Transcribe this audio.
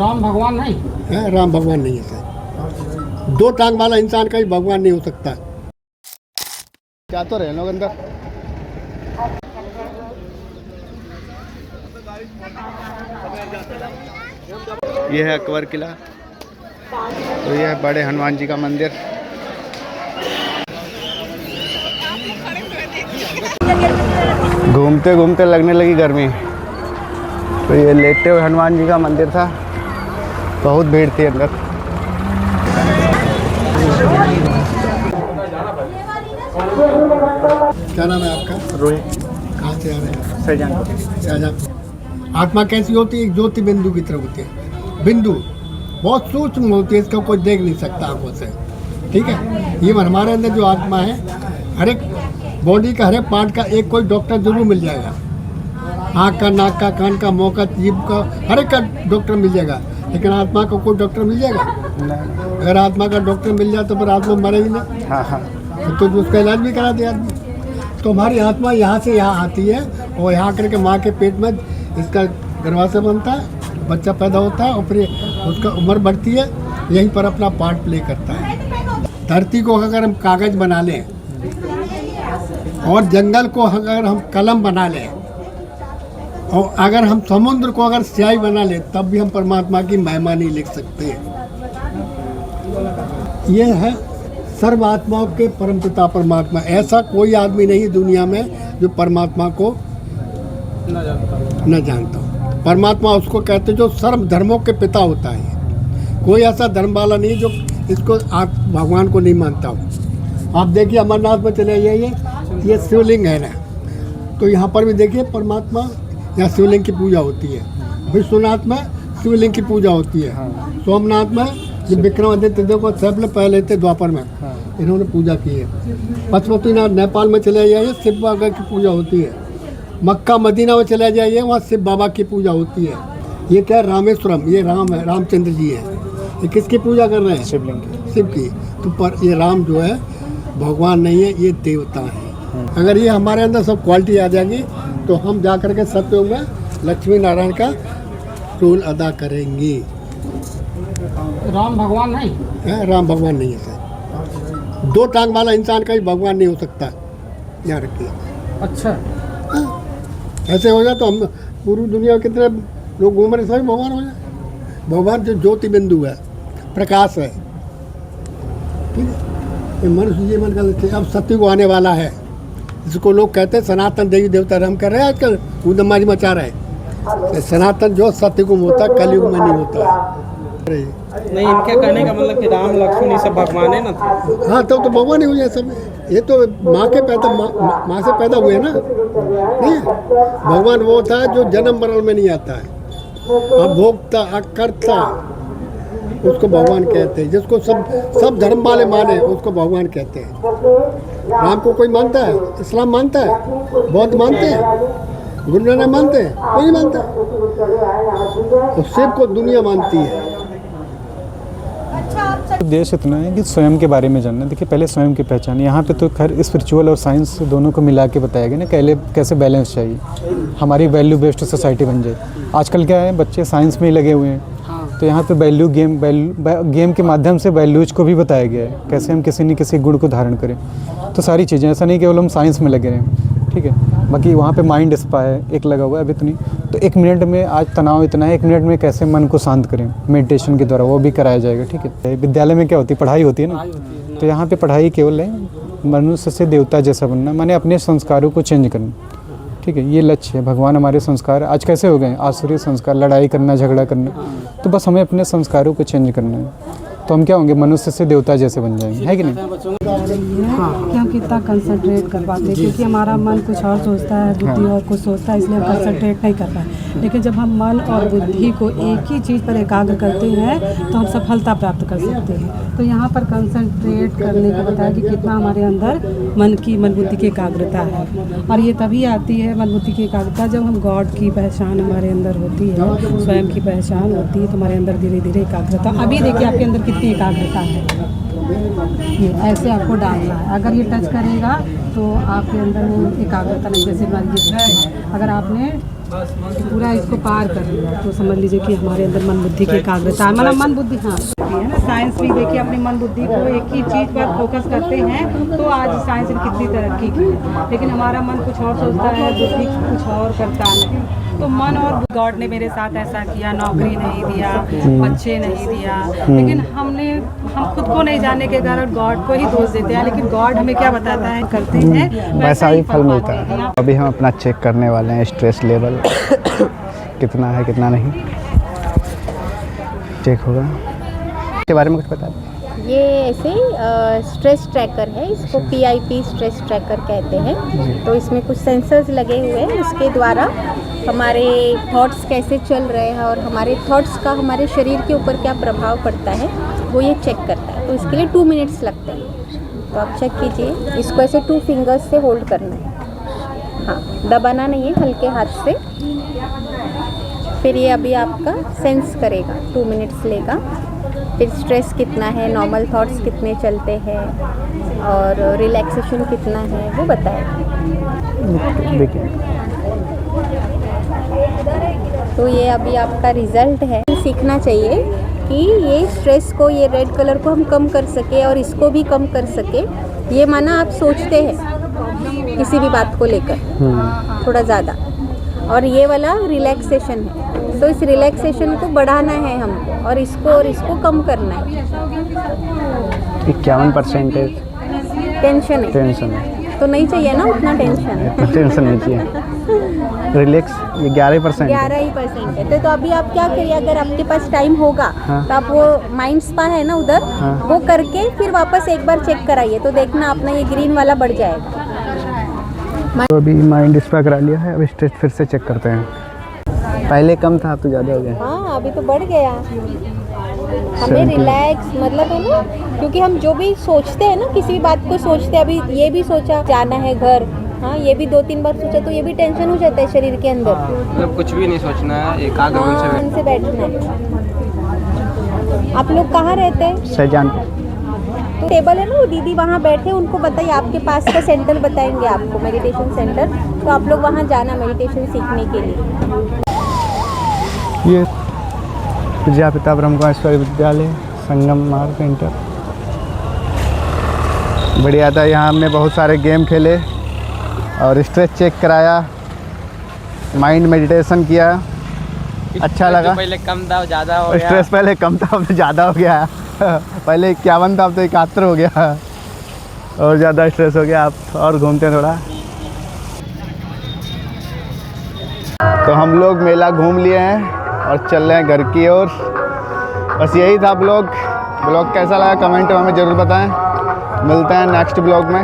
राम भगवान नहीं है, राम भगवान नहीं है सर। दो टांग वाला इंसान का ही भगवान नहीं हो सकता। क्या तो रहे लोग अंदर। ये है अकबर किला, तो ये है बड़े हनुमान जी का मंदिर। घूमते घूमते लगने लगी गर्मी, तो ये लेटे हुए हनुमान जी का मंदिर था। बहुत भीड़ थी अंदर। क्या नाम है आपका? रोहित। कहाँ से आ रहे हैं? शाहजहांपुर। आत्मा कैसी होती है? एक ज्योति बिंदु की तरह होती है। बिंदु बहुत सूक्ष्म होती है, इसका कोई देख नहीं सकता आंखों से। ठीक है, ये हमारे अंदर जो आत्मा है, हर एक बॉडी का हर एक पार्ट का एक कोई डॉक्टर जरूर मिल जाएगा। आँख का, नाक का, कान का, मुँह का, जीभ का, हर एक का डॉक्टर मिल जाएगा। लेकिन आत्मा का कोई डॉक्टर मिल जाएगा? अगर आत्मा का डॉक्टर मिल जाए तो फिर आत्मा मरेगी ना। हाँ हाँ। तो उसका इलाज भी करा दे आदमी। तो हमारी आत्मा यहाँ से यहाँ आती है और यहाँ करके माँ के पेट में इसका गर्भाशय बनता है, बच्चा पैदा होता है और फिर उसका उम्र बढ़ती है, यहीं पर अपना पार्ट प्ले करता है। धरती को अगर हम कागज़ बना लें और जंगल को अगर हम कलम बना लें और अगर हम समुद्र को अगर स्याही बना लें, तब भी हम परमात्मा की महिमा नहीं लिख सकते। ये है सर्व आत्माओं के परमपिता परमात्मा। ऐसा कोई आदमी नहीं दुनिया में जो परमात्मा को न जानता हो। परमात्मा उसको कहते जो सर्व धर्मों के पिता होता है। कोई ऐसा धर्म वाला नहीं जो इसको आप भगवान को नहीं मानता हो। आप देखिए अमरनाथ में चले जाइए, ये शिवलिंग है ना, तो यहाँ पर भी देखिए परमात्मा, यहाँ शिवलिंग की पूजा होती है। विश्वनाथ में शिवलिंग की पूजा होती है। सोमनाथ में जो विक्रमादित्य देव को सबसे पहले थे द्वापर में, इन्होंने पूजा की है। पशुपतिनाथ नेपाल में चले जाइए, शिव बाबा की पूजा होती है। मक्का मदीना में चले जाइए, वहाँ शिव बाबा की पूजा होती है। ये क्या है? रामेश्वरम, ये राम है, रामचंद्र जी है। ये किसकी पूजा कर रहे हैं? शिवलिंग। शिव की। तो पर ये राम जो है भगवान नहीं है, ये देवता है। अगर ये हमारे अंदर सब क्वालिटी आ जाएगी तो हम जा कर के सत्युग में लक्ष्मी नारायण का रोल अदा करेंगे। राम भगवान नहीं है, राम भगवान नहीं है सर। दो टांग वाला इंसान का ही भगवान नहीं हो सकता। यहाँ रखिए। अच्छा, ऐसे हो जाए तो हम पूरी दुनिया में कितने लोग घूम रहे, सभी भगवान हो जाए। भगवान जो ज्योति बिंदु है, प्रकाश है। ठीक है, ये मनुष्य जीवन का अब सत्युग आने वाला है, जिसको लोग कहते हैं सनातन देवी देवता धर्म कर रहे हैं आजकल, कूदमाजी मचा रहे हैं। सनातन जो सत्युग में होता है, कलयुग में नहीं होता है। नहीं, इनके कहने का मतलब कि राम लक्ष्मण ये सब भगवान है ना थे। हाँ, तब तो भगवान ही हो जाए सब। ये तो माँ के पैदा माँ से पैदा हुए ना। नहीं, भगवान वो होता है जो जन्म मरण में नहीं आता है। अभोक्ता अकर्ता उसको भगवान कहते हैं। जिसको सब धर्म वाले माने उसको भगवान कहते हैं। राम को कोई मानता है? इस्लाम मानता है? बौद्ध मानते हैं? गुरु नानक मानते हैं? कोई नहीं मानता। तो शिव को दुनिया मानती है। उद्देश्य इतना है कि स्वयं के बारे में जानना। देखिए, पहले स्वयं की पहचान। यहाँ पे तो खैर स्पिरिचुअल और साइंस दोनों को मिला के बताया गया ना, कैसे बैलेंस चाहिए, हमारी वैल्यू बेस्ड सोसाइटी बन जाए। आजकल क्या है, बच्चे साइंस में ही लगे हुए हैं। तो यहाँ पे वैल्यू गेम के माध्यम से वैल्यूज को भी बताया गया है, कैसे हम किसी न किसी गुण को धारण करें। तो सारी चीज़ें, ऐसा नहीं केवल हम साइंस में लगे रहें। ठीक है, बाकी वहाँ पे माइंड स्पा है एक लगा हुआ है अभी इतनी, तो 1 मिनट में, आज तनाव इतना है, 1 मिनट में कैसे मन को शांत करें मेडिटेशन के द्वारा, वो भी कराया जाएगा। ठीक है, विद्यालय में क्या होती है, पढ़ाई होती है ना, तो यहाँ पे पढ़ाई केवल है मनुष्य से देवता जैसा बनना, माने अपने संस्कारों को चेंज करना। ठीक है, ये लक्ष्य है। भगवान हमारे संस्कार आज कैसे हो गए, आसुरी संस्कार, लड़ाई करना, झगड़ा करना। तो बस हमें अपने संस्कारों को चेंज करना है, तो हम क्या होंगे, मनुष्य से देवता जैसे बन जाएंगे, है कि नहीं? कि हम कितना कंसंट्रेट कर पाते हैं, क्योंकि हमारा मन कुछ और सोचता है, बुद्धि और कुछ सोचता है, इसलिए हम कंसंट्रेट नहीं कर पाए। लेकिन जब हम मन और बुद्धि को एक ही चीज़ पर एकाग्र करते हैं तो हम सफलता प्राप्त कर सकते हैं। तो यहाँ पर कंसंट्रेट करने का बताया कि कितना हमारे अंदर मन बुद्धि की एकाग्रता है। और ये तभी आती है मन बुद्धि की एकाग्रता जब हम गॉड की पहचान हमारे अंदर होती है, स्वयं की पहचान होती है, तो हमारे अंदर धीरे धीरे एकाग्रता। अभी देखिए आपके अंदर कितनी एकाग्रता है। ये ऐसे आपको डालना है, अगर ये टच करेगा तो आपके अंदर वो एकाग्रता नहीं, जैसे मान लीजिए अगर आपने पूरा इसको पार कर लिया तो समझ लीजिए कि हमारे अंदर मन बुद्धि की एकाग्रता है, मतलब मन बुद्धि हाँ है ना। साइंस भी देखिए अपनी मन बुद्धि को एक ही चीज़ पर फोकस करते हैं तो आज साइंस ने कितनी तरक्की की है, लेकिन हमारा मन कुछ और सोचता है, बुद्धि कुछ और करता है। तो मन और गॉड ने मेरे साथ ऐसा किया, नौकरी नहीं दिया, बच्चे नहीं दिया, लेकिन हम खुद को नहीं जानने के कारण गॉड को ही दोष देते हैं, लेकिन गॉड हमें क्या बताता है करते हैं वैसा ही फल मिलता है। अभी हम अपना चेक करने वाले हैं स्ट्रेस लेवल कितना है कितना नहीं, चेक होगा। इसके बारे में कुछ बता दें। ये ऐसे स्ट्रेस ट्रैकर है, इसको PIP स्ट्रेस ट्रैकर कहते हैं। तो इसमें कुछ सेंसर्स लगे हुए हैं, उसके द्वारा हमारे थॉट्स कैसे चल रहे हैं और हमारे थॉट्स का हमारे शरीर के ऊपर क्या प्रभाव पड़ता है वो ये चेक करता है। तो इसके लिए 2 मिनट्स लगते हैं। तो आप चेक कीजिए, इसको ऐसे 2 फिंगर्स से होल्ड करना है, हाँ दबाना नहीं है, हल्के हाथ से। फिर ये अभी आपका सेंस करेगा, 2 मिनट्स लेगा। फिर स्ट्रेस कितना है, नॉर्मल थॉट्स कितने चलते हैं और रिलैक्सेशन कितना है वो बताएगा। देखिए तो ये अभी आपका रिज़ल्ट है। सीखना चाहिए कि ये स्ट्रेस को, ये रेड कलर को हम कम कर सके और इसको भी कम कर सके। ये माना आप सोचते हैं किसी भी बात को लेकर थोड़ा ज़्यादा, और ये वाला रिलैक्सेशन है। तो इस रिलैक्सेशन को बढ़ाना है हमको और इसको कम करना है। 51% टेंशन है, टेंशन है, तो नहीं चाहिए ना उतना टेंशन। टेंशन नहीं चाहिए। रिलैक्स ये 11% 11% है। तो अभी आप क्या करिए, अगर आपके पास टाइम होगा हाँ। तो आप वो माइंड स्पा है ना उधर, हाँ। वो करके फिर वापस एक बार चेक कराइए, तो देखना अपना ये ग्रीन वाला बढ़ जाएगा। तो अभी माइंड स्पा करा लिया है, अब स्ट्रेस फिर से चेक करते हैं। पहले कम था, अब तो ज़्यादा हो गया। हाँ अभी तो बढ़ गया। हमें रिलैक्स मतलब है ना, क्योंकि हम जो भी सोचते हैं ना, किसी भी बात को सोचते हैं, अभी ये भी सोचा जाना है घर, हाँ ये भी 2-3 बार सोचा, तो ये भी टेंशन हो जाता है शरीर के अंदर। मतलब कुछ भी नहीं सोचना है, एकाग्र मन से मन से बैठना है। आप लोग कहाँ रहते हैं? सहजान तो टेबल है ना, वो दीदी वहाँ बैठे, उनको बताइए, आपके पास का सेंटर बताएंगे आपको, मेडिटेशन सेंटर। तो आप लोग वहाँ जाना मेडिटेशन सीखने के लिए। ये प्रजापिता ब्रह्मेश्वरी विद्यालय संगम मार्ग सेंटर बढ़िया था। यहाँ हमने बहुत सारे गेम खेले और स्ट्रेस चेक कराया, माइंड मेडिटेशन किया, अच्छा लगा। पहले कम था, ज़्यादा हो गया। स्ट्रेस पहले कम था, अब तो ज़्यादा हो गया। पहले 51 था, अब तो 71 हो गया और ज़्यादा स्ट्रेस हो गया। आप और घूमते हैं थोड़ा। तो हम लोग मेला घूम लिए हैं और चल रहे हैं घर की ओर। बस यही था ब्लॉग कैसा लगा कमेंट में हमें ज़रूर बताएं। मिलते हैं नेक्स्ट ब्लॉग में।